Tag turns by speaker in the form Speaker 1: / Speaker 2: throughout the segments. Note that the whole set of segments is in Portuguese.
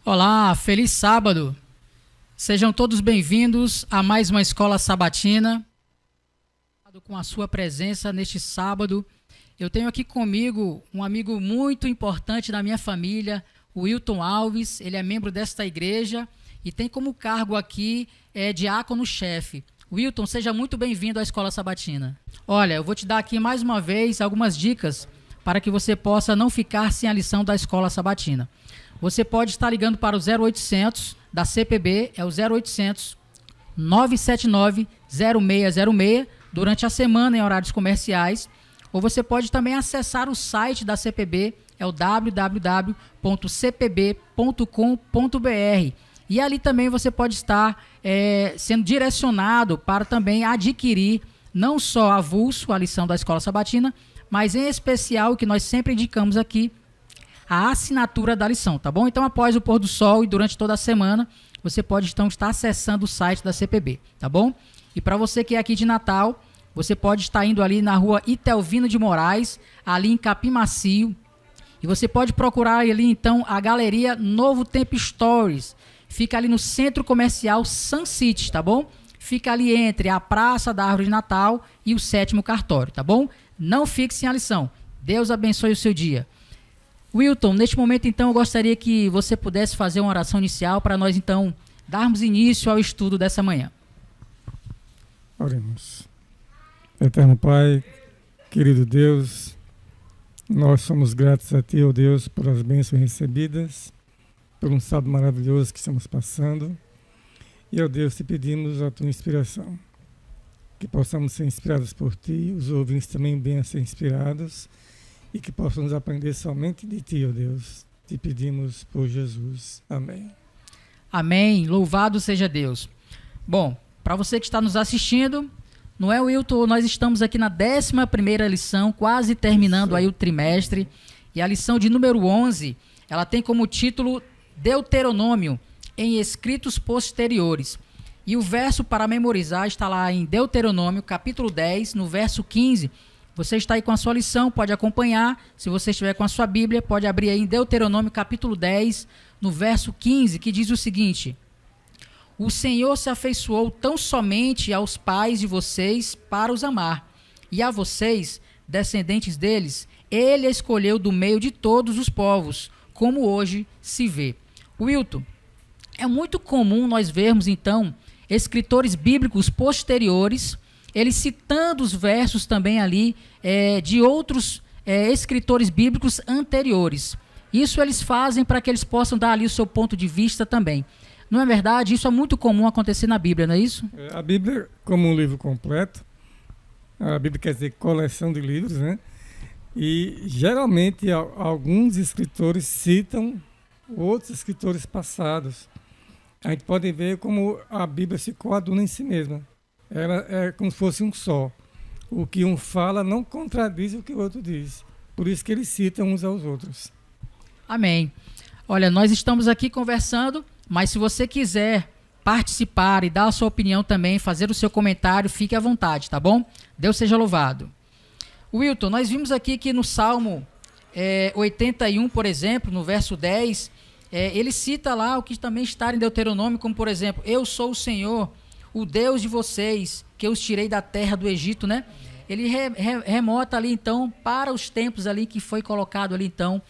Speaker 1: Olá, feliz sábado. Sejam todos bem-vindos a mais uma Escola Sabatina. Com a sua presença neste sábado, eu tenho aqui comigo um amigo muito importante da minha família, o Wilton Alves. Ele é membro desta igreja e tem como cargo aqui diácono-chefe. Wilton, seja muito bem-vindo à Escola Sabatina. Olha, eu vou te dar aqui mais uma vez algumas dicas para que você possa não ficar sem a lição da Escola Sabatina. Você pode estar ligando para o 0800 da CPB, é o 0800 979 0606, durante a semana em horários comerciais, ou você pode também acessar o site da CPB, é o www.cpb.com.br, e ali também você pode estar sendo direcionado para também adquirir não só avulso, a lição da Escola Sabatina, mas em especial o que nós sempre indicamos aqui, a assinatura da lição, tá bom? Então, após o pôr do sol e durante toda a semana, você pode então estar acessando o site da CPB, tá bom? E para você que é aqui de Natal, você pode estar indo ali na rua Itelvino de Moraes, ali em Capim Macio, e você pode procurar ali então a galeria Novo Tempo Stories. Fica ali no Centro Comercial Sun City, tá bom? Fica ali entre a Praça da Árvore de Natal e o 7º Cartório, tá bom? Não fique sem a lição. Deus abençoe o seu dia. Wilton, neste momento, então, eu gostaria que você pudesse fazer uma oração inicial para nós, então, darmos início ao estudo dessa manhã.
Speaker 2: Oremos. Eterno Pai, querido Deus, nós somos gratos a Ti, ó Deus, pelas bênçãos recebidas, por um sábado maravilhoso que estamos passando. E, ó Deus, te pedimos a Tua inspiração, que possamos ser inspirados por Ti, os ouvintes também venham a ser inspirados, e que possamos aprender somente de Ti, ó Deus. Te pedimos por Jesus. Amém.
Speaker 1: Amém. Louvado seja Deus. Bom, para você que está nos assistindo, não é, Wilton? Nós estamos aqui na 11ª lição, quase terminando aí o trimestre. E a lição de número 11, ela tem como título Deuteronômio em escritos posteriores. E o verso para memorizar está lá em Deuteronômio, capítulo 10, no verso 15. Você está aí com a sua lição, pode acompanhar. Se você estiver com a sua Bíblia, pode abrir aí em Deuteronômio capítulo 10, no verso 15, que diz o seguinte: O Senhor se afeiçoou tão somente aos pais de vocês para os amar, e a vocês, descendentes deles, ele escolheu do meio de todos os povos, como hoje se vê. Wilton, é muito comum nós vermos, então, escritores bíblicos posteriores, eles citando os versos também ali de outros escritores bíblicos anteriores. Isso eles fazem para que eles possam dar ali o seu ponto de vista também. Não é verdade? Isso é muito comum acontecer na Bíblia, não é isso?
Speaker 2: A Bíblia, como um livro completo, a Bíblia quer dizer coleção de livros, né? E geralmente alguns escritores citam outros escritores passados. A gente pode ver como a Bíblia se coaduna em si mesma. Ela é como se fosse um só. O que um fala não contradiz o que o outro diz. Por isso que eles citam uns aos outros.
Speaker 1: Amém. Olha, nós estamos aqui conversando, mas se você quiser participar e dar a sua opinião também, fazer o seu comentário, fique à vontade, tá bom? Deus seja louvado. Wilton, nós vimos aqui que no Salmo 81, por exemplo, no verso 10, ele cita lá o que também está em Deuteronômio, como por exemplo, eu sou o Senhor, o Deus de vocês, que eu os tirei da terra do Egito, né? Ele remota ali, então, para os tempos ali que foi colocado ali, então,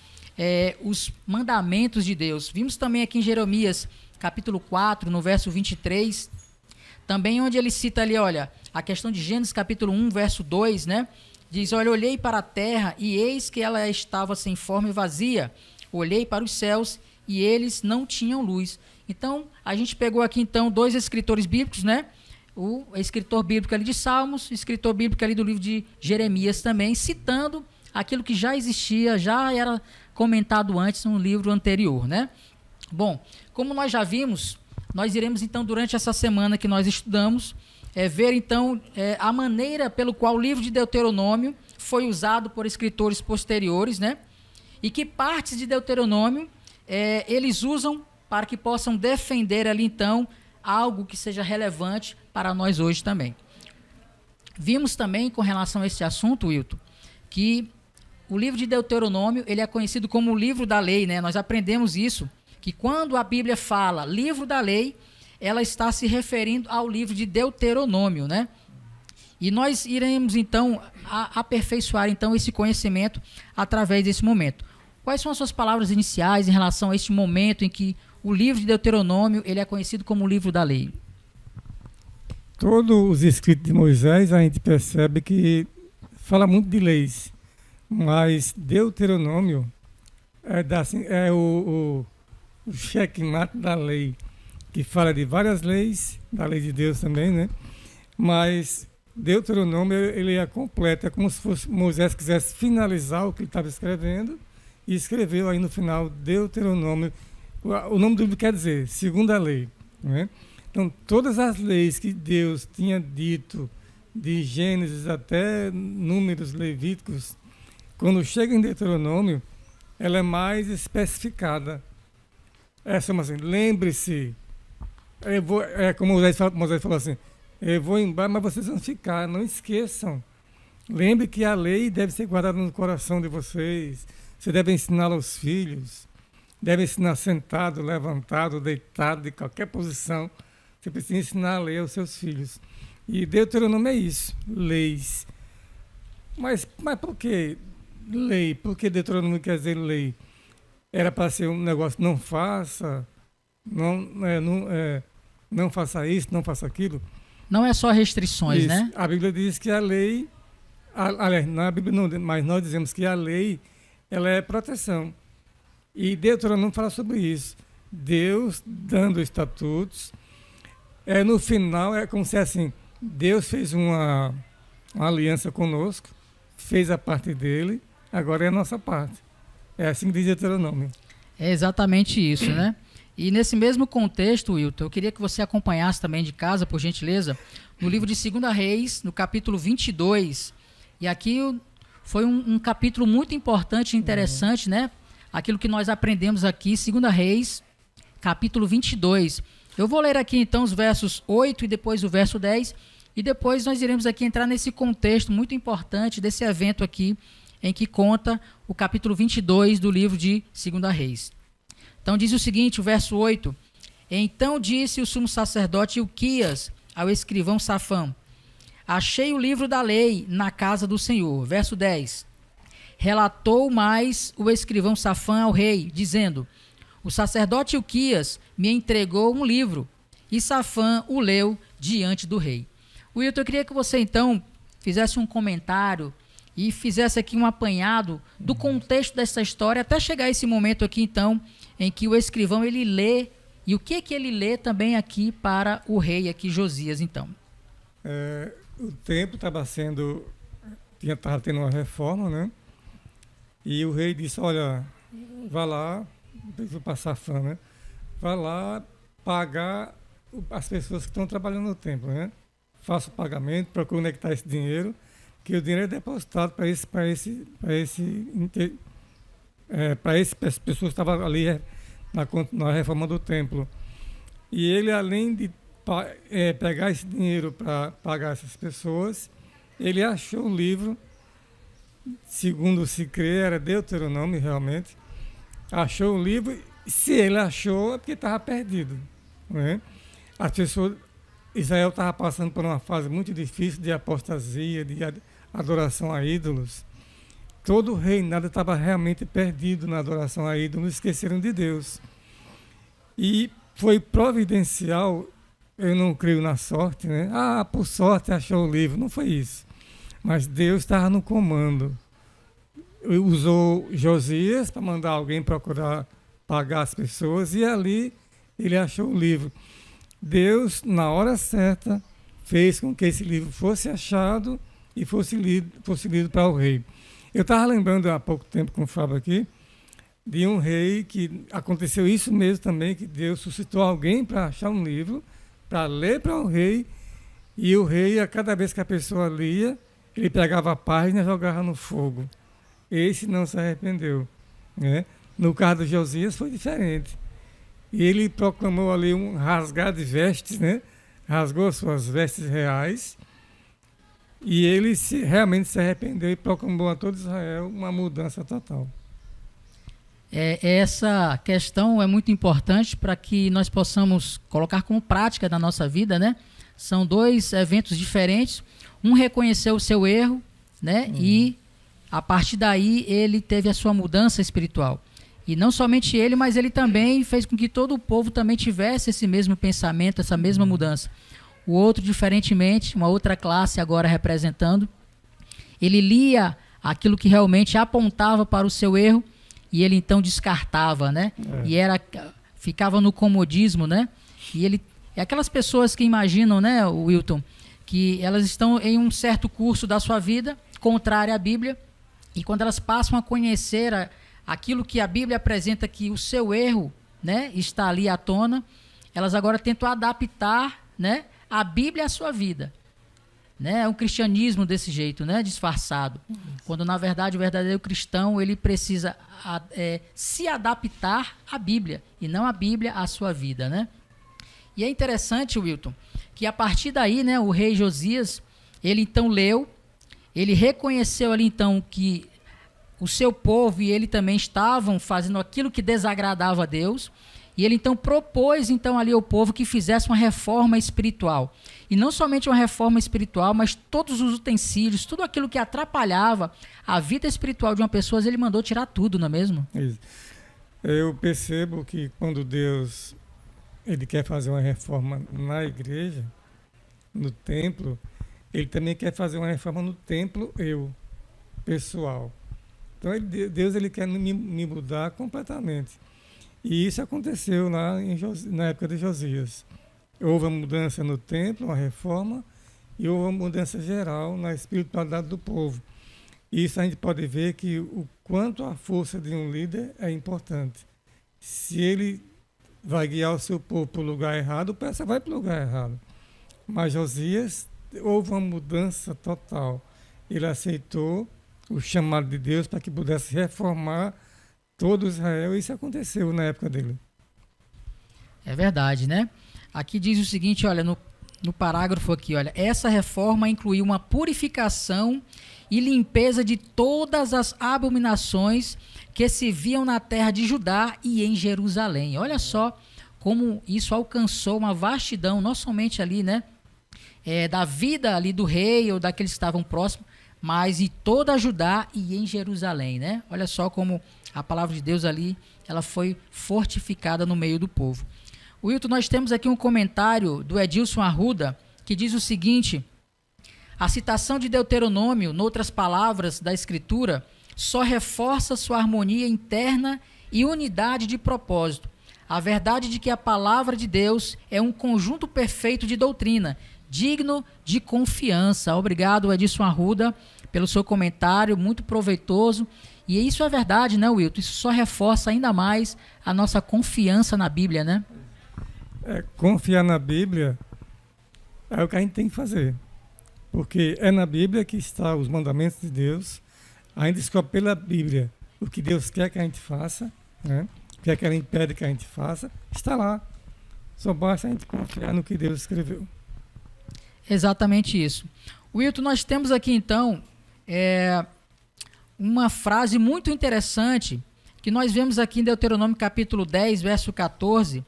Speaker 1: os mandamentos de Deus. Vimos também aqui em Jeremias, capítulo 4, no verso 23, também onde ele cita ali, olha, a questão de Gênesis, capítulo 1, verso 2, né? Diz, olha, olhei para a terra e eis que ela estava sem forma e vazia. Olhei para os céus e eles não tinham luz. Então, a gente pegou aqui, então, dois escritores bíblicos, né? O escritor bíblico ali de Salmos, o escritor bíblico ali do livro de Jeremias também, citando aquilo que já existia, já era comentado antes no livro anterior, né? Bom, como nós já vimos, nós iremos, então, durante essa semana que nós estudamos, ver, então, a maneira pelo qual o livro de Deuteronômio foi usado por escritores posteriores, né? E que partes de Deuteronômio eles usam para que possam defender ali, então, algo que seja relevante para nós hoje também. Vimos também, com relação a esse assunto, Wilton, que o livro de Deuteronômio ele é conhecido como o livro da lei, né? Nós aprendemos isso, que quando a Bíblia fala livro da lei, ela está se referindo ao livro de Deuteronômio, né? E nós iremos, então, aperfeiçoar então, esse conhecimento através desse momento. Quais são as suas palavras iniciais em relação a este momento em que o livro de Deuteronômio ele é conhecido como o livro da lei?
Speaker 2: Todos os escritos de Moisés, a gente percebe que fala muito de leis, mas Deuteronômio é o checkmate da lei, que fala de várias leis, da lei de Deus também, né? Mas Deuteronômio ele é completo, é como se fosse Moisés quisesse finalizar o que ele estava escrevendo e escreveu aí no final Deuteronômio. O nome do livro quer dizer segunda lei, né? Então todas as leis que Deus tinha dito de Gênesis até Números, Levíticos, quando chega em Deuteronômio, ela é mais especificada. Essa é assim, lembre-se, como Moisés falou assim, eu vou embora, mas vocês vão ficar, não esqueçam. Lembre que a lei deve ser guardada no coração de vocês. Você deve ensiná-la aos filhos. Deve ensinar sentado, levantado, deitado, de qualquer posição. Você precisa ensinar a lei aos seus filhos. E Deuteronômio é isso, leis. Mas por que lei? Por que Deuteronômio quer dizer lei? Era para ser um negócio, não faça, não faça isso, não faça aquilo.
Speaker 1: Não é só restrições,
Speaker 2: isso.
Speaker 1: Né?
Speaker 2: A Bíblia diz que a lei, aliás, na Bíblia não, mas nós dizemos que a lei, ela é proteção. E Deuteronômio fala sobre isso. Deus dando estatutos. No final, é como se assim, Deus fez uma aliança conosco, fez a parte dele, agora é a nossa parte. É assim que diz Deuteronômio.
Speaker 1: É exatamente isso, né? E nesse mesmo contexto, Wilton, eu queria que você acompanhasse também de casa, por gentileza, no livro de 2 Reis, no capítulo 22. E aqui foi um capítulo muito importante e interessante, né? Aquilo que nós aprendemos aqui, 2 Reis, capítulo 22. Eu vou ler aqui então os versos 8 e depois o verso 10, e depois nós iremos aqui entrar nesse contexto muito importante desse evento aqui, em que conta o capítulo 22 do livro de 2 Reis. Então diz o seguinte, o verso 8, então disse o sumo sacerdote Ilquias ao escrivão Safã, achei o livro da lei na casa do Senhor. Verso 10, relatou mais o escrivão Safã ao rei, dizendo, o sacerdote Ilquias me entregou um livro, e Safã o leu diante do rei. Wilton, eu queria que você então fizesse um comentário e fizesse aqui um apanhado do contexto dessa história, até chegar esse momento aqui então, em que o escrivão ele lê, e o que ele lê também aqui para o rei aqui Josias então.
Speaker 2: O templo estava tendo uma reforma, né? E o rei disse, olha, vá lá, vou passar fã, né? Vá lá pagar as pessoas que estão trabalhando no templo, né? Faça o pagamento, procure onde é que está esse dinheiro, que o dinheiro é depositado para as pessoas que estavam ali na reforma do templo. E ele, além de pegar esse dinheiro para pagar essas pessoas, ele achou um livro, segundo se crê, era Deuteronômio realmente, achou o livro, se ele achou é porque estava perdido, né? As pessoas, Israel estava passando por uma fase muito difícil de apostasia, de adoração a ídolos. Todo o reinado estava realmente perdido na adoração a ídolos, esqueceram de Deus. E foi providencial, eu não creio na sorte, né? Por sorte achou o livro, não foi isso. Mas Deus estava no comando. Usou Josias para mandar alguém procurar pagar as pessoas, e ali ele achou o livro. Deus, na hora certa, fez com que esse livro fosse achado e fosse lido para o rei. Eu estava lembrando há pouco tempo com o Fábio aqui, de um rei que aconteceu isso mesmo também, que Deus suscitou alguém para achar um livro, para ler para o rei, e o rei, a cada vez que a pessoa lia, ele pegava a página e jogava no fogo. Esse não se arrependeu, né? No caso de Josias foi diferente. E ele proclamou ali um rasgar de vestes, né? Rasgou suas vestes reais, e ele realmente se arrependeu e proclamou a todo Israel uma mudança total.
Speaker 1: Essa questão é muito importante para que nós possamos colocar como prática na nossa vida, né? São dois eventos diferentes. Um reconheceu o seu erro, né? E a partir daí ele teve a sua mudança espiritual. E não somente ele, mas ele também fez com que todo o povo também tivesse esse mesmo pensamento, essa mesma mudança. O outro, diferentemente, uma outra classe agora representando, ele lia aquilo que realmente apontava para o seu erro e ele então descartava, né? E ficava no comodismo, né? E aquelas pessoas que imaginam, né, Wilton, que elas estão em um certo curso da sua vida, contrário à Bíblia, e quando elas passam a conhecer aquilo que a Bíblia apresenta, que o seu erro, né, está ali à tona, elas agora tentam adaptar, né, a Bíblia à sua vida. Né? É um cristianismo desse jeito, né, disfarçado. Quando, na verdade, o verdadeiro cristão ele precisa se adaptar à Bíblia, e não a Bíblia à sua vida. Né? E é interessante, Wilton, que a partir daí, né, o rei Josias, ele então leu, ele reconheceu ali então que o seu povo e ele também estavam fazendo aquilo que desagradava a Deus, e ele então propôs então ali ao povo que fizesse uma reforma espiritual. E não somente uma reforma espiritual, mas todos os utensílios, tudo aquilo que atrapalhava a vida espiritual de uma pessoa, ele mandou tirar tudo, não é mesmo?
Speaker 2: Isso. Eu percebo que quando Deus ele quer fazer uma reforma na igreja, no templo, ele também quer fazer uma reforma no templo pessoal. Então Deus ele quer me mudar completamente. E isso aconteceu lá na época de Josias. Houve uma mudança no templo, uma reforma, e houve uma mudança geral na espiritualidade do povo. E isso a gente pode ver que o quanto a força de um líder é importante. Se ele vai guiar o seu povo para o lugar errado, o peça vai para o lugar errado. Mas Josias, houve uma mudança total. Ele aceitou o chamado de Deus para que pudesse reformar todo Israel, e isso aconteceu na época dele.
Speaker 1: É verdade, né? Aqui diz o seguinte, olha, no parágrafo aqui, olha, essa reforma incluiu uma purificação e limpeza de todas as abominações que se viam na terra de Judá e em Jerusalém. Olha só como isso alcançou uma vastidão, não somente ali, né, da vida ali do rei ou daqueles que estavam próximos, mas em toda a Judá e em Jerusalém, né? Olha só como a palavra de Deus ali, ela foi fortificada no meio do povo. Wilton, nós temos aqui um comentário do Edilson Arruda, que diz o seguinte: a citação de Deuteronômio, noutras palavras da Escritura, só reforça sua harmonia interna e unidade de propósito. A verdade de que a palavra de Deus é um conjunto perfeito de doutrina, digno de confiança. Obrigado, Edilson Arruda, pelo seu comentário, muito proveitoso. E isso é verdade, né, Wilton? Isso só reforça ainda mais a nossa confiança na Bíblia, né?
Speaker 2: Confiar na Bíblia é o que a gente tem que fazer. Porque é na Bíblia que estão os mandamentos de Deus. A gente descobre pela Bíblia o que Deus quer que a gente faça, né? O que é que Ele impede que a gente faça, está lá. Só basta a gente confiar no que Deus escreveu.
Speaker 1: Exatamente isso. Wilton, nós temos aqui então uma frase muito interessante que nós vemos aqui em Deuteronômio capítulo 10, verso 14,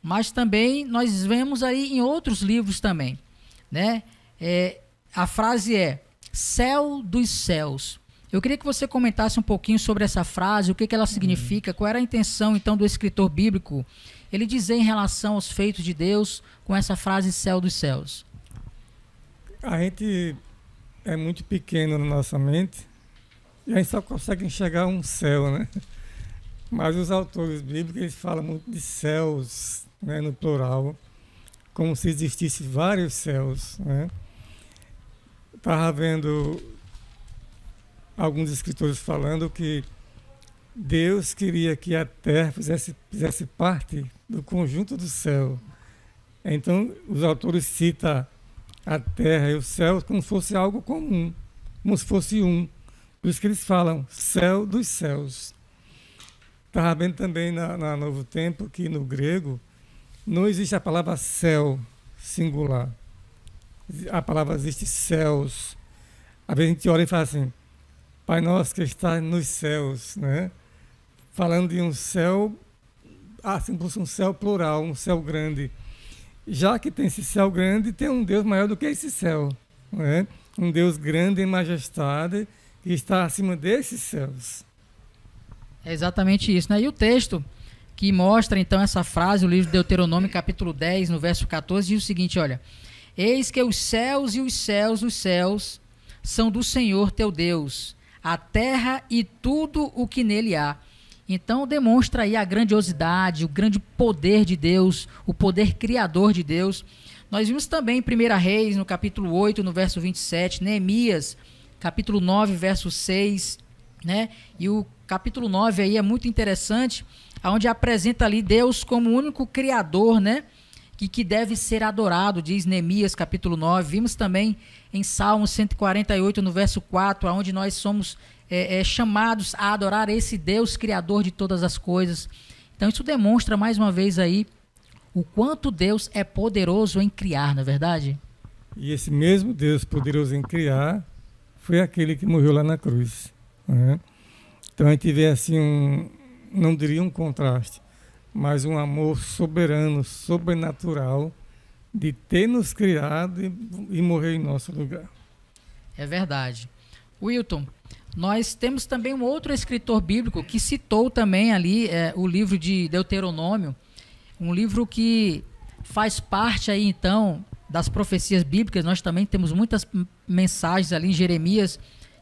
Speaker 1: mas também nós vemos aí em outros livros também, né? A frase é céu dos céus. Eu queria que você comentasse um pouquinho sobre essa frase, o que ela significa, qual era a intenção então do escritor bíblico, ele dizer em relação aos feitos de Deus com essa frase céu dos céus.
Speaker 2: A gente é muito pequeno na nossa mente e a gente só consegue enxergar um céu, né? Mas os autores bíblicos eles falam muito de céus, né, no plural, como se existisse vários céus, né? Estava vendo alguns escritores falando que Deus queria que a terra fizesse parte do conjunto do céu. Então, os autores citam a terra e o céu como se fosse algo comum, como se fosse um. Por isso que eles falam céu dos céus. Estava vendo também na Novo Tempo que no grego não existe a palavra céu singular. A palavra existe céus. Às vezes a gente olha e fala assim, Pai nosso que está nos céus, né? falando de um céu, assim como fosse um céu plural, um céu grande. Já que tem esse céu grande, tem um Deus maior do que esse céu, não é? Um Deus grande em majestade que está acima desses céus.
Speaker 1: É exatamente isso, né? E o texto que mostra então essa frase, o livro de Deuteronômio, capítulo 10, no verso 14, diz o seguinte, olha: eis que os céus e os céus dos céus são do Senhor teu Deus, a terra e tudo o que nele há. Então demonstra aí a grandiosidade, o grande poder de Deus, o poder criador de Deus. Nós vimos também em 1 Reis, no capítulo 8, no verso 27, Neemias, capítulo 9, verso 6, né? E o capítulo 9 aí é muito interessante, onde apresenta ali Deus como o único criador, né? Que deve ser adorado, diz Neemias, capítulo 9. Vimos também em Salmos 148, no verso 4, onde nós somos chamados a adorar esse Deus criador de todas as coisas. Então isso demonstra mais uma vez aí o quanto Deus é poderoso em criar, não é verdade?
Speaker 2: E esse mesmo Deus poderoso em criar foi aquele que morreu lá na cruz, né? Então a gente vê assim não diria um contraste, mas um amor soberano, sobrenatural, de ter nos criado e morrer em nosso lugar.
Speaker 1: É verdade. Wilton, nós temos também um outro escritor bíblico que citou também ali o livro de Deuteronômio, um livro que faz parte aí então das profecias bíblicas. Nós também temos muitas mensagens ali em Jeremias,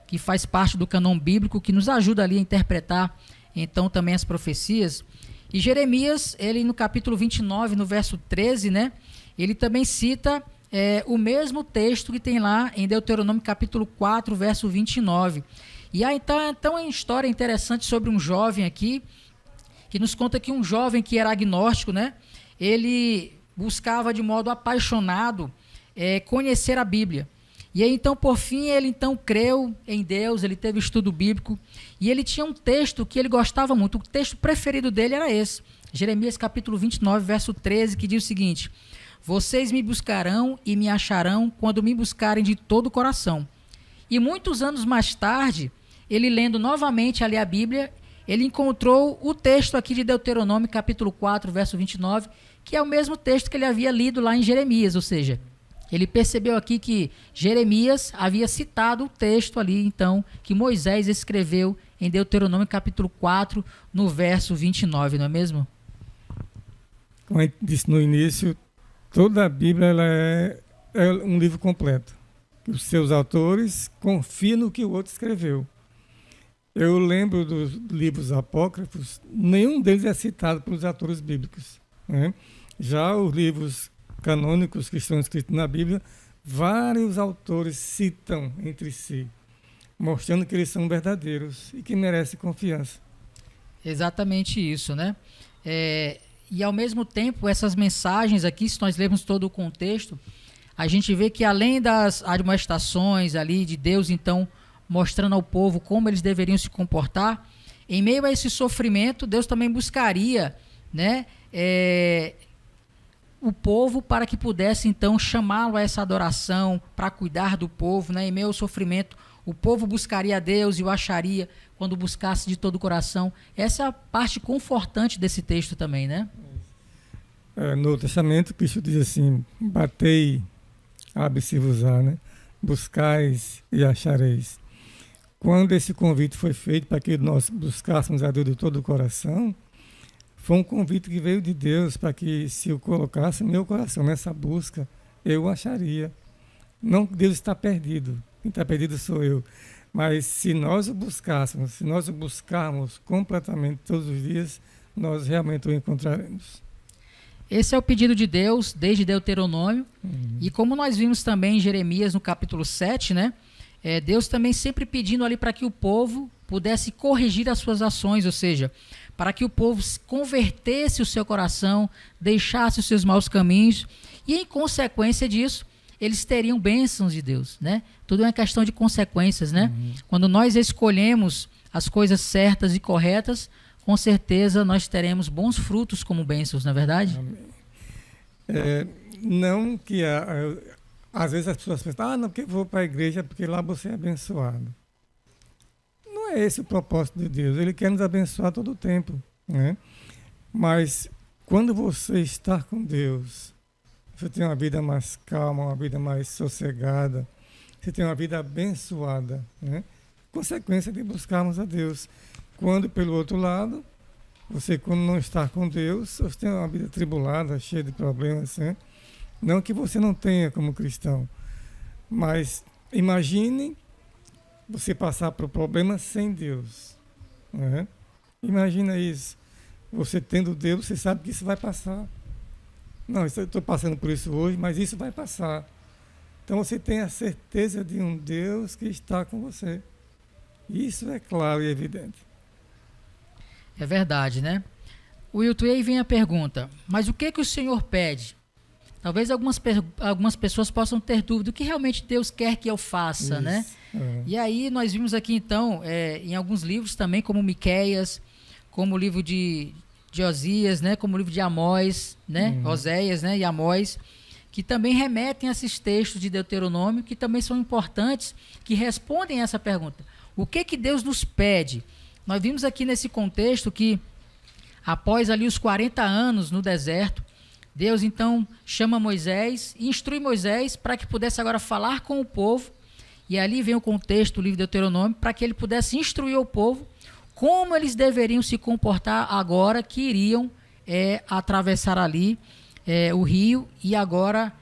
Speaker 1: que faz parte do cânon bíblico, que nos ajuda ali a interpretar então também as profecias. E Jeremias, ele no capítulo 29, no verso 13, né, ele também cita o mesmo texto que tem lá em Deuteronômio capítulo 4, verso 29. E há então uma história interessante sobre um jovem aqui, que nos conta que um jovem que era agnóstico, né, ele buscava de modo apaixonado conhecer a Bíblia. E aí, então, por fim, ele então creu em Deus, ele teve estudo bíblico, e ele tinha um texto que ele gostava muito. O texto preferido dele era esse, Jeremias capítulo 29, verso 13, que diz o seguinte: vocês me buscarão e me acharão quando me buscarem de todo o coração. E muitos anos mais tarde, ele lendo novamente ali a Bíblia, ele encontrou o texto aqui de Deuteronômio capítulo 4, verso 29, que é o mesmo texto que ele havia lido lá em Jeremias, ou seja, ele percebeu aqui que Jeremias havia citado o texto ali, então, que Moisés escreveu em Deuteronômio capítulo 4, no verso 29, não é mesmo?
Speaker 2: Como a gente disse no início, toda a Bíblia ela é um livro completo. Os seus autores confiam no que o outro escreveu. Eu lembro dos livros apócrifos, nenhum deles é citado pelos autores bíblicos, né? Já os livros canônicos que estão escritos na Bíblia, vários autores citam entre si, mostrando que eles são verdadeiros e que merecem confiança.
Speaker 1: Exatamente isso, né? E ao mesmo tempo, essas mensagens aqui, se nós lermos todo o contexto, a gente vê que além das admoestações ali de Deus, então, mostrando ao povo como eles deveriam se comportar, em meio a esse sofrimento, Deus também buscaria, né, o povo para que pudesse então chamá-lo a essa adoração, para cuidar do povo, né? Em meio ao sofrimento, o povo buscaria a Deus e o acharia quando buscasse de todo o coração. Essa é a parte confortante desse texto também, né?
Speaker 2: No Testamento, Cristo diz assim: batei, abre-se-vos-á, né? Buscais e achareis. Quando esse convite foi feito para que nós buscássemos a Deus de todo o coração, foi um convite que veio de Deus para que, se eu colocasse meu coração nessa busca, eu o acharia. Não que Deus está perdido, quem está perdido sou eu. Mas se nós o buscássemos, se nós o buscarmos completamente todos os dias, nós realmente o encontraremos.
Speaker 1: Esse é o pedido de Deus desde Deuteronômio. E como nós vimos também em Jeremias, no capítulo 7, né? Deus também sempre pedindo ali para que o povo pudesse corrigir as suas ações, ou seja, para que o povo convertesse o seu coração, deixasse os seus maus caminhos, e em consequência disso, eles teriam bênçãos de Deus, né? Tudo é uma questão de consequências, né? Quando nós escolhemos as coisas certas e corretas, com certeza nós teremos bons frutos como bênçãos, não é verdade?
Speaker 2: Não que às vezes as pessoas pensam, não, porque eu vou para a igreja porque lá você é abençoado. Não é esse o propósito de Deus. Ele quer nos abençoar todo o tempo, né? Mas quando você está com Deus, você tem uma vida mais calma, uma vida mais sossegada, você tem uma vida abençoada, né? Consequência de buscarmos a Deus. Quando, pelo outro lado, você, quando não está com Deus, você tem uma vida tribulada, cheia de problemas, né? Não que você não tenha como cristão, mas imagine você passar por problemas sem Deus, né? Imagina isso. Você tendo Deus, você sabe que isso vai passar. Não, eu estou passando por isso hoje, mas isso vai passar. Então você tem a certeza de um Deus que está com você. Isso é claro e evidente.
Speaker 1: É verdade, né? Wilton, e aí vem a pergunta, mas o que o Senhor pede? Talvez algumas pessoas possam ter dúvida, o que realmente Deus quer que eu faça,
Speaker 2: Isso,
Speaker 1: né? E aí nós vimos aqui então, em alguns livros também, como Miqueias, como o livro de Osias, né? Como o livro de Amós, né? Oséias, né? E Amós, que também remetem a esses textos de Deuteronômio, que também são importantes, que respondem a essa pergunta. O que Deus nos pede? Nós vimos aqui nesse contexto que, após ali os 40 anos no deserto, Deus então chama Moisés e instrui Moisés para que pudesse agora falar com o povo, e ali vem o contexto do livro de Deuteronômio, para que ele pudesse instruir o povo como eles deveriam se comportar agora que iriam atravessar ali o rio e agora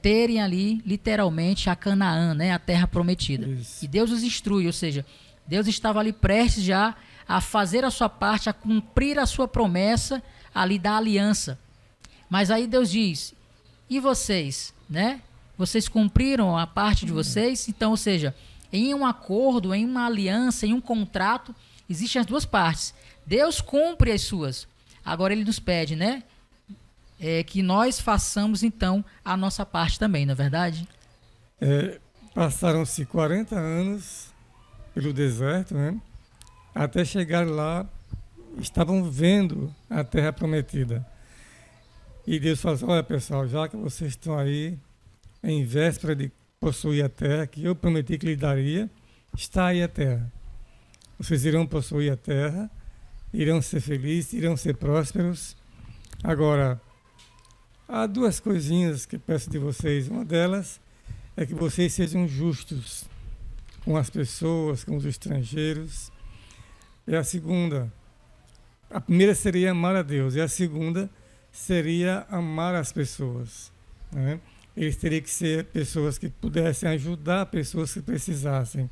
Speaker 1: terem ali literalmente a Canaã, né, a terra prometida. Isso. E Deus os instrui, ou seja, Deus estava ali prestes já a fazer a sua parte, a cumprir a sua promessa ali da aliança. Mas aí Deus diz, e vocês, né? Vocês cumpriram a parte de vocês? Então, ou seja, em um acordo, em uma aliança, em um contrato, existem as duas partes. Deus cumpre as suas. Agora ele nos pede, né? Que nós façamos, então, a nossa parte também, não é verdade?
Speaker 2: Passaram-se 40 anos pelo deserto, né? Até chegar lá, estavam vendo a terra prometida. E Deus falou assim, olha pessoal, já que vocês estão aí, em véspera de possuir a terra, que eu prometi que lhe daria, está aí a terra. Vocês irão possuir a terra, irão ser felizes, irão ser prósperos. Agora, há duas coisinhas que peço de vocês. Uma delas é que vocês sejam justos com as pessoas, com os estrangeiros. E a segunda, a primeira seria amar a Deus, e a segunda seria amar as pessoas, né? Eles teriam que ser pessoas que pudessem ajudar pessoas que precisassem.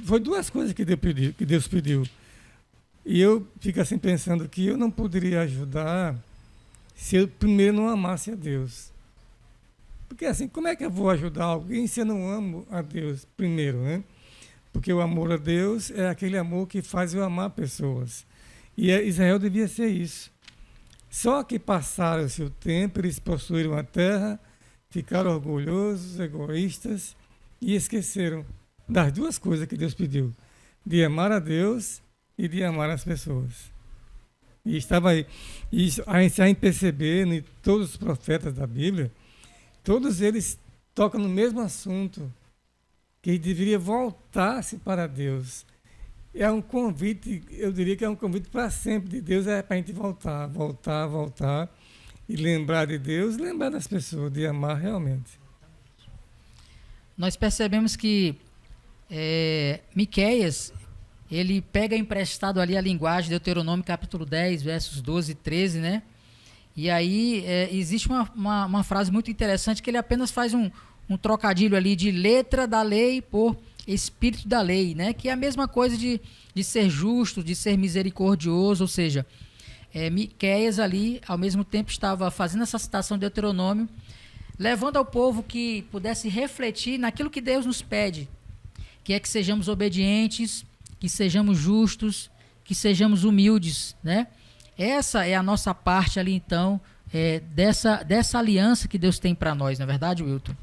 Speaker 2: Foi duas coisas que Deus pediu. E eu fico assim pensando que eu não poderia ajudar se eu primeiro não amasse a Deus. Porque assim, como é que eu vou ajudar alguém se eu não amo a Deus primeiro, né? Porque o amor a Deus é aquele amor que faz eu amar pessoas. E Israel devia ser isso. Só que passaram-se o tempo, eles possuíram a terra, ficaram orgulhosos, egoístas e esqueceram das duas coisas que Deus pediu, de amar a Deus e de amar as pessoas. E estava aí. E a gente perceber em todos os profetas da Bíblia, todos eles tocam no mesmo assunto, que deveria voltar-se para Deus. É um convite, eu diria que é um convite para sempre de Deus, para a gente voltar e lembrar de Deus, lembrar das pessoas, de amar realmente.
Speaker 1: Nós percebemos que Miqueias, ele pega emprestado ali a linguagem de Deuteronômio capítulo 10, versos 12 e 13, né? E aí existe uma frase muito interessante que ele apenas faz um trocadilho ali de letra da lei por espírito da lei, né? Que é a mesma coisa de ser justo, de ser misericordioso, ou seja, Miqueias ali, ao mesmo tempo, estava fazendo essa citação de Deuteronômio, levando ao povo que pudesse refletir naquilo que Deus nos pede, que é que sejamos obedientes, que sejamos justos, que sejamos humildes, né? Essa é a nossa parte ali, então, dessa aliança que Deus tem para nós, não é verdade, Wilton?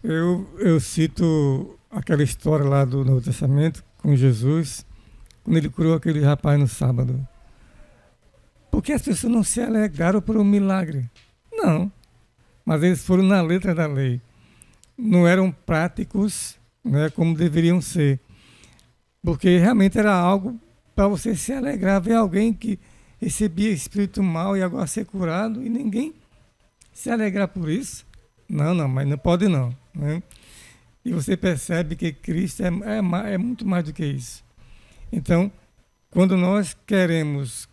Speaker 2: Eu cito aquela história lá do Novo Testamento com Jesus, quando ele curou aquele rapaz no sábado. Porque as pessoas não se alegaram por um milagre. Não. Mas eles foram na letra da lei. Não eram práticos, né, como deveriam ser. Porque realmente era algo para você se alegrar, ver alguém que recebia espírito mal e agora ser curado, e ninguém se alegrar por isso. Não, mas não pode não. Né? E você percebe que Cristo é muito mais do que isso. Então, quando nós queremos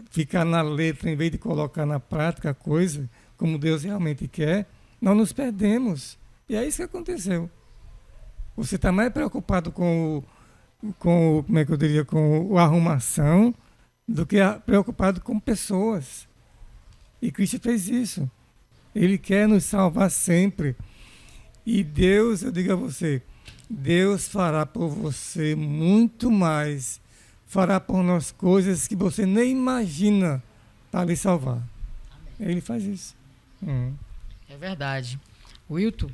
Speaker 2: ficar na letra, em vez de colocar na prática a coisa, como Deus realmente quer, nós nos perdemos. E é isso que aconteceu. Você está mais preocupado com como é que eu diria, com a arrumação, do que preocupado com pessoas. E Cristo fez isso. Ele quer nos salvar sempre. E Deus, eu digo a você, Deus fará por você muito mais. Fará por nós coisas que você nem imagina para lhe salvar. Amém. Ele faz isso.
Speaker 1: É verdade. Wilton,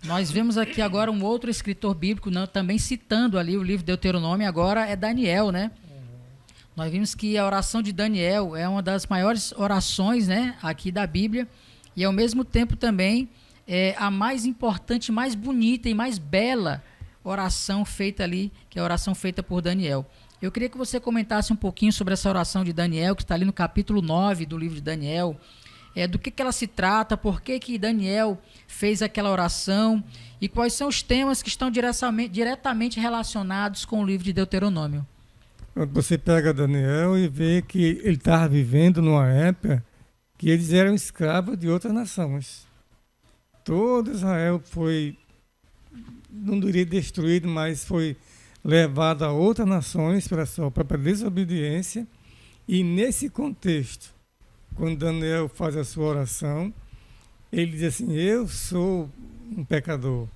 Speaker 1: nós vemos aqui agora um outro escritor bíblico, também citando ali o livro de Deuteronômio, agora é Daniel, né? Nós vimos que a oração de Daniel é uma das maiores orações, né, aqui da Bíblia, e ao mesmo tempo também é a mais importante, mais bonita e mais bela oração feita ali, que é a oração feita por Daniel. Eu queria que você comentasse um pouquinho sobre essa oração de Daniel, que está ali no capítulo 9 do livro de Daniel, do que ela se trata, por que Daniel fez aquela oração e quais são os temas que estão diretamente relacionados com o livro de Deuteronômio.
Speaker 2: Você pega Daniel e vê que ele estava vivendo numa época que eles eram escravos de outras nações. Todo Israel foi, não diria destruído, mas foi levado a outras nações pela sua própria desobediência. E nesse contexto, quando Daniel faz a sua oração, ele diz assim, eu sou um pecador,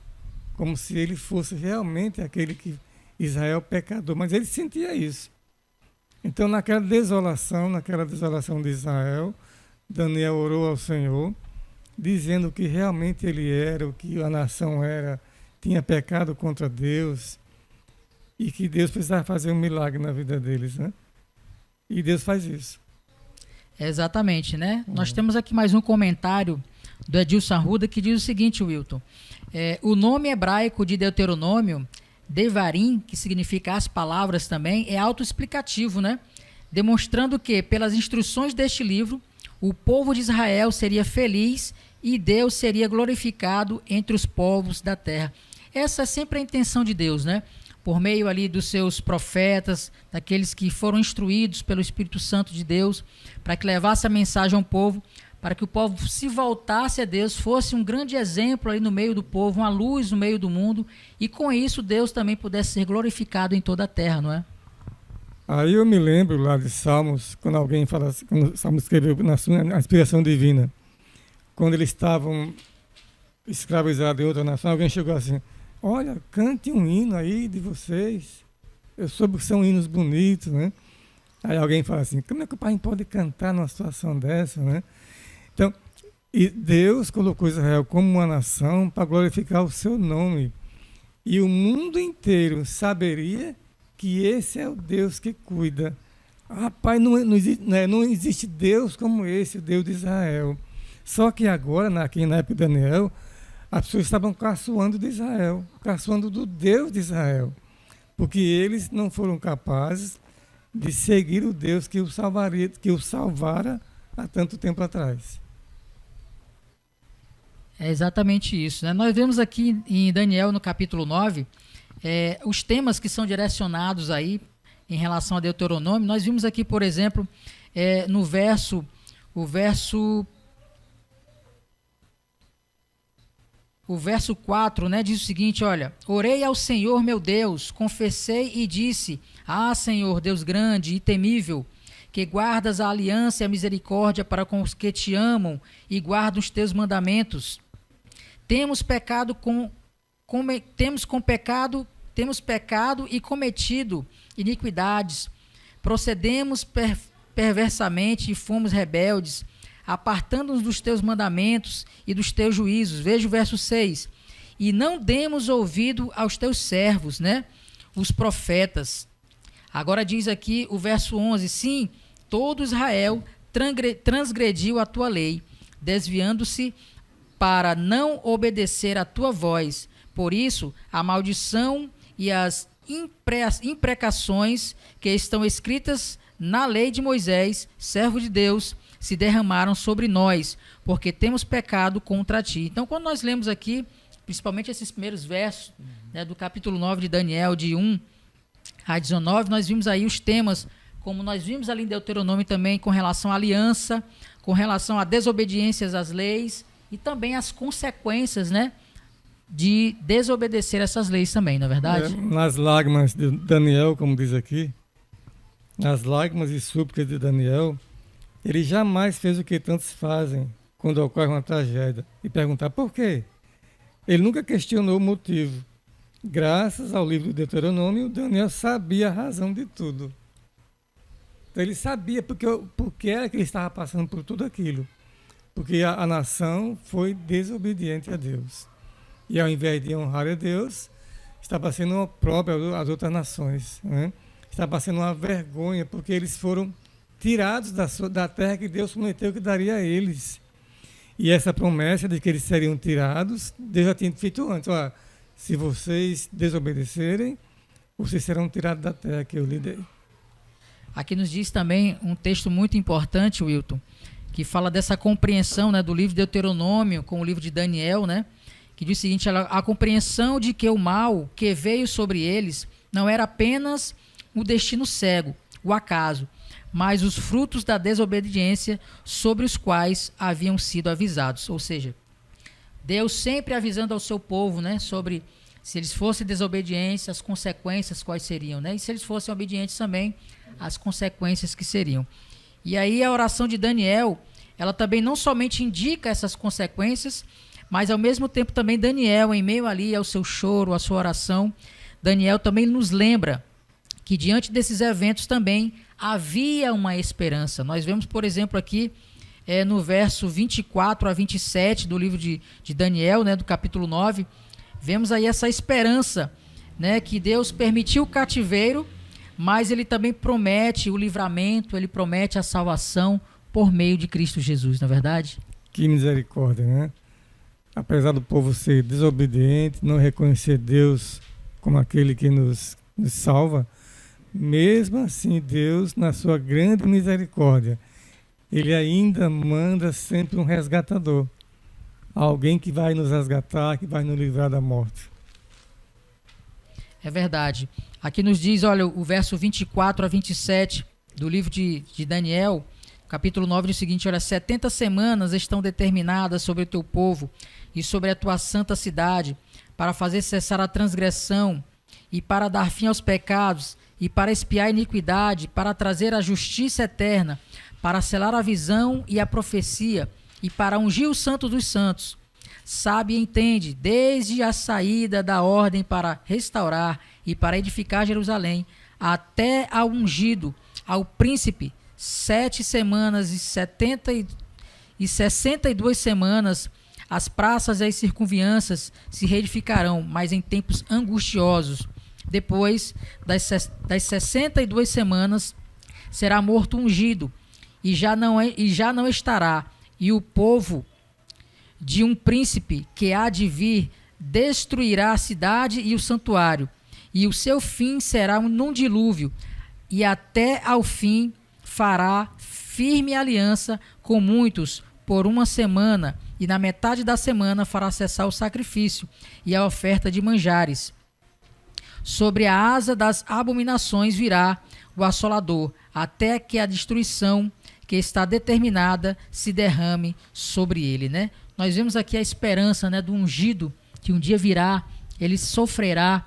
Speaker 2: como se ele fosse realmente aquele que Israel pecador, mas ele sentia isso. Então, naquela desolação de Israel, Daniel orou ao Senhor, dizendo que realmente ele era, o que a nação era, tinha pecado contra Deus, e que Deus precisava fazer um milagre na vida deles, né? E Deus faz isso.
Speaker 1: Exatamente, né? Nós temos aqui mais um comentário do Edilson Arruda que diz o seguinte, Wilton. O nome hebraico de Deuteronômio, Devarim, que significa as palavras também, é autoexplicativo, né? Demonstrando que, pelas instruções deste livro, o povo de Israel seria feliz e Deus seria glorificado entre os povos da terra. Essa é sempre a intenção de Deus, né? Por meio ali dos seus profetas, daqueles que foram instruídos pelo Espírito Santo de Deus, para que levasse a mensagem ao povo, para que o povo se voltasse a Deus, fosse um grande exemplo ali no meio do povo, uma luz no meio do mundo, e com isso Deus também pudesse ser glorificado em toda a terra, não é?
Speaker 2: Aí eu me lembro lá de Salmos, quando alguém fala assim, quando Salmos escreveu na inspiração divina, quando eles estavam escravizados em outra nação, alguém chegou assim, olha, cante um hino aí de vocês. Eu soube que são hinos bonitos, né? Aí alguém fala assim, como é que o pai pode cantar numa situação dessa, né? Então, e Deus colocou Israel como uma nação para glorificar o seu nome. E o mundo inteiro saberia que esse é o Deus que cuida. Rapaz, não existe Deus como esse, o Deus de Israel. Só que agora, aqui na época de Daniel, as pessoas estavam caçoando de Israel, caçoando do Deus de Israel, porque eles não foram capazes de seguir o Deus que o salvara há tanto tempo atrás.
Speaker 1: É exatamente isso, né? Nós vemos aqui em Daniel, no capítulo 9, os temas que são direcionados aí em relação a Deuteronômio. Nós vimos aqui, por exemplo, no verso 4, né, diz o seguinte, olha, orei ao Senhor meu Deus, confessei e disse, Senhor, Deus grande e temível, que guardas a aliança e a misericórdia para com os que te amam e guardam os teus mandamentos. Temos pecado e cometido iniquidades, procedemos perversamente e fomos rebeldes, apartando-nos dos teus mandamentos e dos teus juízos. Veja o verso 6. E não demos ouvido aos teus servos, né? Os profetas. Agora diz aqui o verso 11. Sim, todo Israel transgrediu a tua lei, desviando-se para não obedecer a tua voz. Por isso, a maldição e as imprecações que estão escritas na lei de Moisés, servo de Deus, se derramaram sobre nós, porque temos pecado contra ti. Então, quando nós lemos aqui, principalmente esses primeiros versos, né, do capítulo 9 de Daniel, de 1 a 19, nós vimos aí os temas, como nós vimos ali em Deuteronômio também, com relação à aliança, com relação a desobediências às leis e também as consequências, né, de desobedecer essas leis também, não é verdade?
Speaker 2: Nas lágrimas de Daniel, como diz aqui, nas lágrimas e súplicas de Daniel, ele jamais fez o que tantos fazem quando ocorre uma tragédia, e perguntar por quê. Ele nunca questionou o motivo. Graças ao livro do Deuteronômio, Daniel sabia a razão de tudo. Então ele sabia porque era que ele estava passando por tudo aquilo. Porque a nação foi desobediente a Deus. E ao invés de honrar a Deus, estava sendo uma própria às outras nações, né? Estava sendo uma vergonha, porque eles foram tirados da terra que Deus prometeu que daria a eles. E essa promessa de que eles seriam tirados, Deus já tinha feito antes. Olha, se vocês desobedecerem, vocês serão tirados da terra que eu lhe dei.
Speaker 1: Aqui nos diz também um texto muito importante, Wilton, que fala dessa compreensão, né, do livro de Deuteronômio com o livro de Daniel, né, que diz o seguinte: a compreensão de que o mal que veio sobre eles não era apenas o destino cego, o acaso, mas os frutos da desobediência sobre os quais haviam sido avisados. Ou seja, Deus sempre avisando ao seu povo, né, sobre se eles fossem desobedientes, as consequências quais seriam, né, e se eles fossem obedientes também, as consequências que seriam. E aí a oração de Daniel, ela também não somente indica essas consequências, mas ao mesmo tempo também Daniel, em meio ali ao seu choro, à sua oração, Daniel também nos lembra que diante desses eventos também havia uma esperança. Nós vemos, por exemplo, aqui no verso 24 a 27 do livro de Daniel, né, do capítulo 9, vemos aí essa esperança, né, que Deus permitiu o cativeiro, mas ele também promete o livramento, ele promete a salvação por meio de Cristo Jesus, não é verdade?
Speaker 2: Que misericórdia, né? Apesar do povo ser desobediente, não reconhecer Deus como aquele que nos salva, mesmo assim Deus, na sua grande misericórdia, ele ainda manda sempre um resgatador, alguém que vai nos resgatar, que vai nos livrar da morte.
Speaker 1: É verdade. Aqui nos diz, olha, o verso 24 a 27 do livro de Daniel, capítulo 9, diz o seguinte: olha, 70 semanas estão determinadas sobre o teu povo e sobre a tua santa cidade, para fazer cessar a transgressão e para dar fim aos pecados e para expiar a iniquidade, para trazer a justiça eterna, para selar a visão e a profecia e para ungir o santo dos santos. Sabe e entende, desde a saída da ordem para restaurar e para edificar Jerusalém, até ao ungido, ao príncipe, 7 semanas e 62 semanas, as praças e as circunvianças se reedificarão, mas em tempos angustiosos. Depois das 62 semanas, será morto ungido, e já não estará, e o povo de um príncipe que há de vir destruirá a cidade e o santuário, e o seu fim será num dilúvio, e até ao fim fará firme aliança com muitos por 1 semana, e na metade da semana fará cessar o sacrifício e a oferta de manjares. Sobre a asa das abominações virá o assolador, até que a destruição que está determinada se derrame sobre ele, né? Nós vemos aqui a esperança, né, do ungido, que um dia virá, ele sofrerá,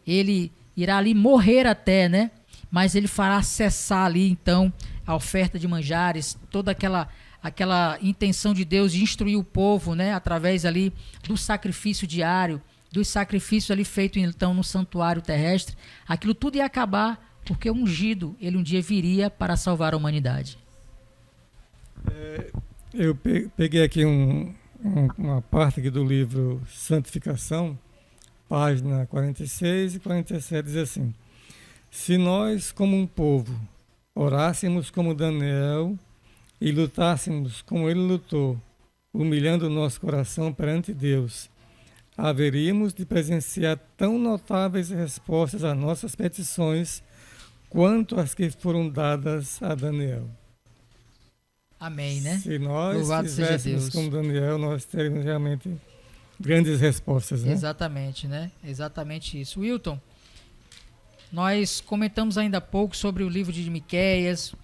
Speaker 1: ele irá ali morrer até, né? Mas ele fará cessar ali, então, a oferta de manjares, toda aquela intenção de Deus de instruir o povo, né, através ali do sacrifício diário, dos sacrifícios ali feitos então no santuário terrestre. Aquilo tudo ia acabar porque o ungido, ele um dia viria para salvar a humanidade.
Speaker 2: Eu peguei aqui uma parte aqui do livro Santificação, página 46 e 47, diz assim: se nós, como um povo, orássemos como Daniel e lutássemos como ele lutou, humilhando o nosso coração perante Deus, haveríamos de presenciar tão notáveis respostas às nossas petições quanto as que foram dadas a Daniel.
Speaker 1: Amém, né?
Speaker 2: Se nós
Speaker 1: Louvado seja
Speaker 2: fizéssemos
Speaker 1: Deus.
Speaker 2: como Daniel, nós teríamos realmente grandes respostas, né?
Speaker 1: Exatamente, né? Exatamente isso. Wilton, nós comentamos ainda há pouco sobre o livro de Miqueias,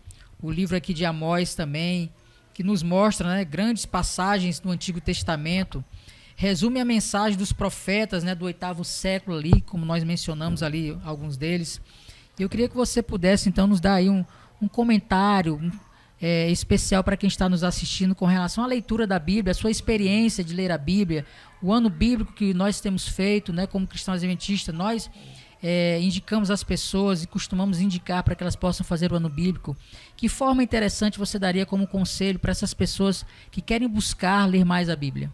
Speaker 1: o livro aqui de Amós também, que nos mostra, né, grandes passagens do Antigo Testamento, resume a mensagem dos profetas, né, do 8º século ali, como nós mencionamos ali alguns deles. Eu queria que você pudesse então nos dar aí um comentário especial para quem está nos assistindo com relação à leitura da Bíblia, a sua experiência de ler a Bíblia, o ano bíblico que nós temos feito, né, como cristãos adventistas. Nós indicamos às pessoas e costumamos indicar para que elas possam fazer o ano bíblico. Que forma interessante você daria como conselho para essas pessoas que querem buscar ler mais a Bíblia?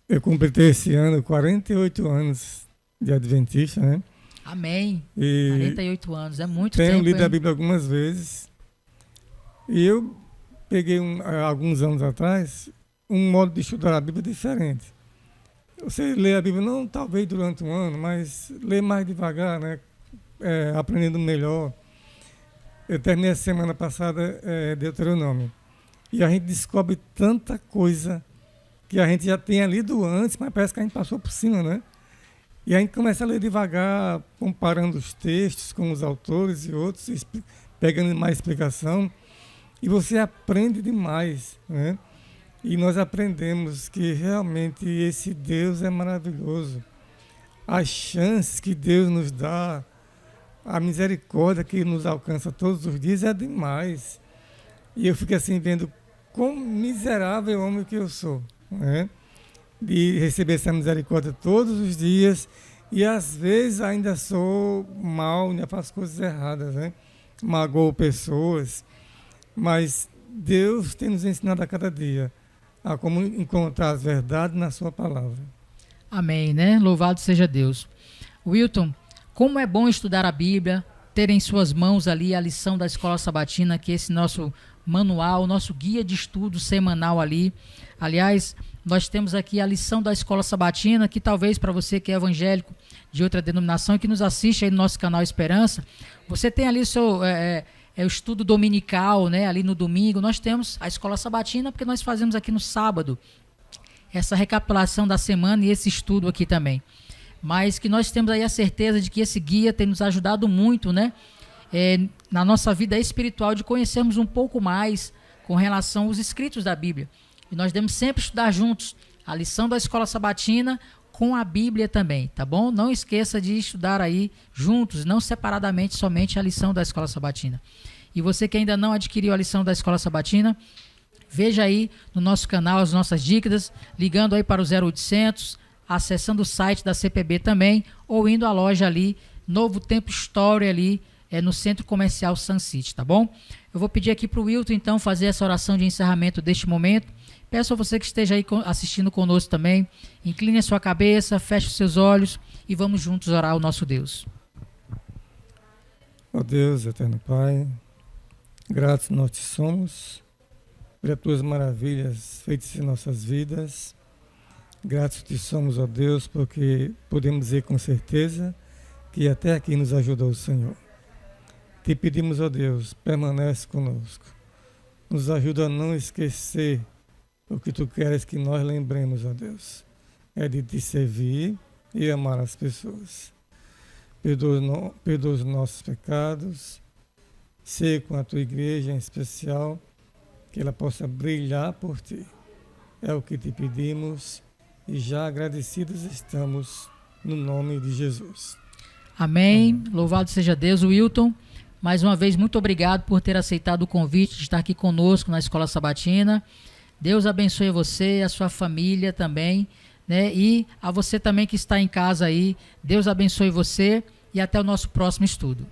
Speaker 2: Eu completei esse ano 48 anos de adventista, né?
Speaker 1: Amém.
Speaker 2: E
Speaker 1: 48 anos, é muito tempo.
Speaker 2: Tenho lido
Speaker 1: hein?
Speaker 2: a Bíblia algumas vezes. E eu peguei, alguns anos atrás, um modo de estudar a Bíblia diferente. Você lê a Bíblia não talvez durante um ano, mas lê mais devagar, né? Aprendendo melhor. Eu terminei a semana passada Deuteronômio. E a gente descobre tanta coisa que a gente já tinha lido antes, mas parece que a gente passou por cima, né? E a gente começa a ler devagar, comparando os textos com os autores e outros, pegando mais explicação. E você aprende demais, né? E nós aprendemos que realmente esse Deus é maravilhoso. As chances que Deus nos dá, a misericórdia que nos alcança todos os dias é demais. E eu fico assim vendo quão miserável homem que eu sou, né? De receber essa misericórdia todos os dias e às vezes ainda sou mal, ainda faço coisas erradas, né? Magoo pessoas, mas Deus tem nos ensinado a cada dia a como encontrar as verdades na sua palavra.
Speaker 1: Amém, né? Louvado seja Deus. Wilton, como é bom estudar a Bíblia, ter em suas mãos ali a lição da Escola Sabatina, que é esse nosso manual, nosso guia de estudo semanal ali. Aliás, nós temos aqui a lição da Escola Sabatina, que talvez para você que é evangélico de outra denominação, que nos assiste aí no nosso canal Esperança, você tem ali o seu o estudo dominical, né? Ali no domingo, nós temos a Escola Sabatina, porque nós fazemos aqui no sábado essa recapitulação da semana e esse estudo aqui também. Mas que nós temos aí a certeza de que esse guia tem nos ajudado muito, né? Na nossa vida espiritual, de conhecermos um pouco mais com relação aos escritos da Bíblia. E nós devemos sempre estudar juntos a lição da Escola Sabatina com a Bíblia também, tá bom? Não esqueça de estudar aí juntos, não separadamente, somente a lição da Escola Sabatina. E você que ainda não adquiriu a lição da Escola Sabatina, veja aí no nosso canal as nossas dicas, ligando aí para o 0800, acessando o site da CPB também, ou indo à loja ali, Novo Tempo Store ali, no Centro Comercial Sun City, tá bom? Eu vou pedir aqui para o Wilton, então, fazer essa oração de encerramento deste momento. Peço a você que esteja aí assistindo conosco também, incline a sua cabeça, feche os seus olhos e vamos juntos orar ao nosso Deus.
Speaker 2: Ó Deus, eterno Pai, gratos nós te somos pelas tuas maravilhas feitas em nossas vidas. Gratos te somos, ó Deus, porque podemos dizer com certeza que até aqui nos ajudou o Senhor. Te pedimos, ó Deus, permanece conosco. Nos ajuda a não esquecer o que tu queres que nós lembremos, ó Deus. É de te servir e amar as pessoas. Perdoa os nossos pecados. Ser com a tua igreja em especial, que ela possa brilhar por ti. É o que te pedimos e já agradecidos estamos no nome de Jesus.
Speaker 1: Amém. Louvado seja Deus. Wilton, mais uma vez, muito obrigado por ter aceitado o convite de estar aqui conosco na Escola Sabatina. Deus abençoe você, a sua família também, né? E a você também que está em casa aí, Deus abençoe você e até o nosso próximo estudo.